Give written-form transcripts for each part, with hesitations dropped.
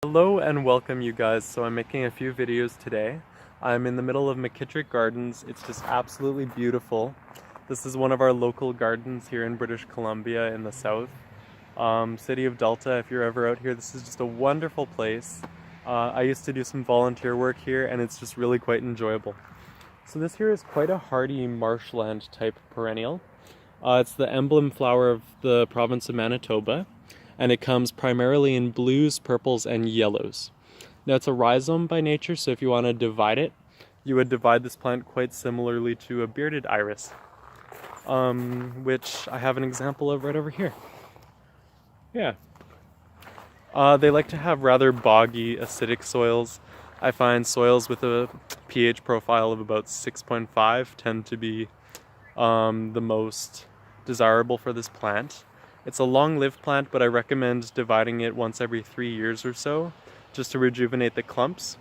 Hello and welcome you guys. So I'm making a few videos today. I'm in the middle of McKittrick Gardens. It's just absolutely beautiful. This is one of our local gardens here in British Columbia in the south. City of Delta, if you're ever out here, this is just a wonderful place. I used to do some volunteer work here and it's just really quite enjoyable. So this here is quite a hardy marshland type perennial. It's the emblem flower of the province of Manitoba, and it comes primarily in blues, purples, and yellows. Now it's a rhizome by nature, so if you want to divide it, you would divide this plant quite similarly to a bearded iris, which I have an example of right over here. Yeah. They like to have rather boggy, acidic soils. I find soils with a pH profile of about 6.5 tend to be the most desirable for this plant. It's a long-lived plant, but I recommend dividing it once every 3 years or so, just to rejuvenate the clumps,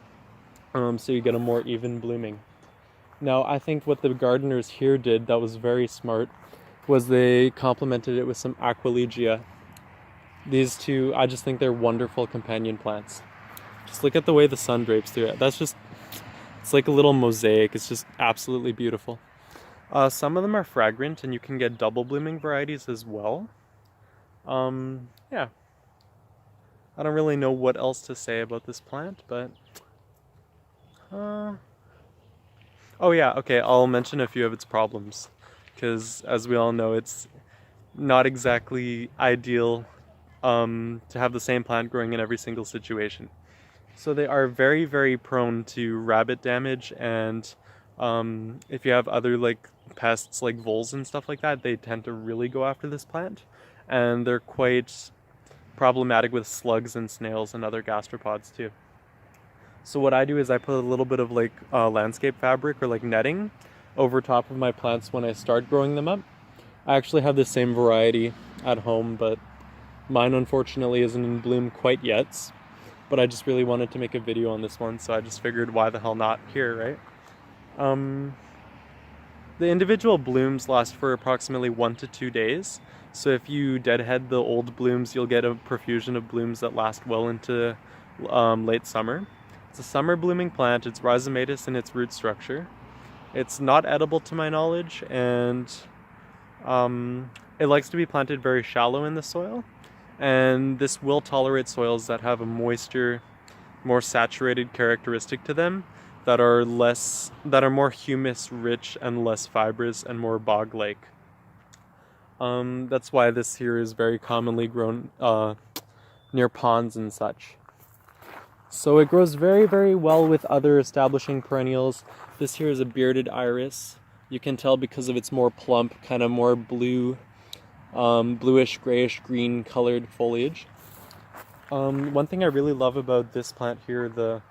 so you get a more even blooming. Now, I think what the gardeners here did that was very smart was they complemented it with some Aquilegia. These two, I just think they're wonderful companion plants. Just look at the way the sun drapes through it. It's like a little mosaic. It's just absolutely beautiful. Some of them are fragrant, and you can get double blooming varieties as well. Yeah. I don't really know what else to say about this plant, but oh yeah, okay, I'll mention a few of its problems, because as we all know, it's not exactly ideal to have the same plant growing in every single situation. So they are very, very prone to rabbit damage, and if you have other like pests like voles and stuff like that, they tend to really go after this plant. And they're quite problematic with slugs and snails and other gastropods too. So what I do is I put a little bit of like landscape fabric or like netting over top of my plants when I start growing them up. I actually have the same variety at home, but mine unfortunately isn't in bloom quite yet. But I just really wanted to make a video on this one, so I just figured why the hell not here, right? The individual blooms last for approximately 1 to 2 days. So if you deadhead the old blooms, you'll get a profusion of blooms that last well into late summer. It's a summer blooming plant. It's rhizomatous in its root structure. It's not edible to my knowledge, and it likes to be planted very shallow in the soil. And this will tolerate soils that have a moisture, more saturated characteristic to them, that are more humus rich and less fibrous and more bog-like. That's why this here is very commonly grown near ponds and such. So it grows very, very well with other establishing perennials. This here is a bearded iris. You can tell because of its more plump, kind of more blue, bluish, grayish, green colored foliage. One thing I really love about this plant here, the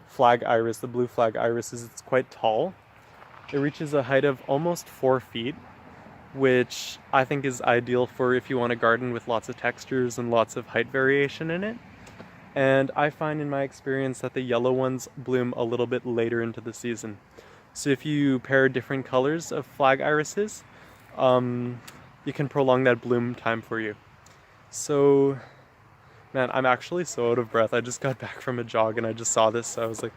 flag iris, the blue flag iris, is it's quite tall. It reaches a height of almost 4 feet, which I think is ideal for if you want a garden with lots of textures and lots of height variation in it. And I find in my experience that the yellow ones bloom a little bit later into the season. So if you pair different colors of flag irises, you can prolong that bloom time for you. So, man, I'm actually so out of breath. I just got back from a jog and I just saw this, so I was like,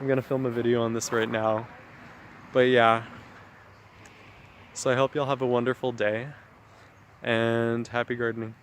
I'm gonna film a video on this right now. But yeah, so I hope y'all have a wonderful day and happy gardening.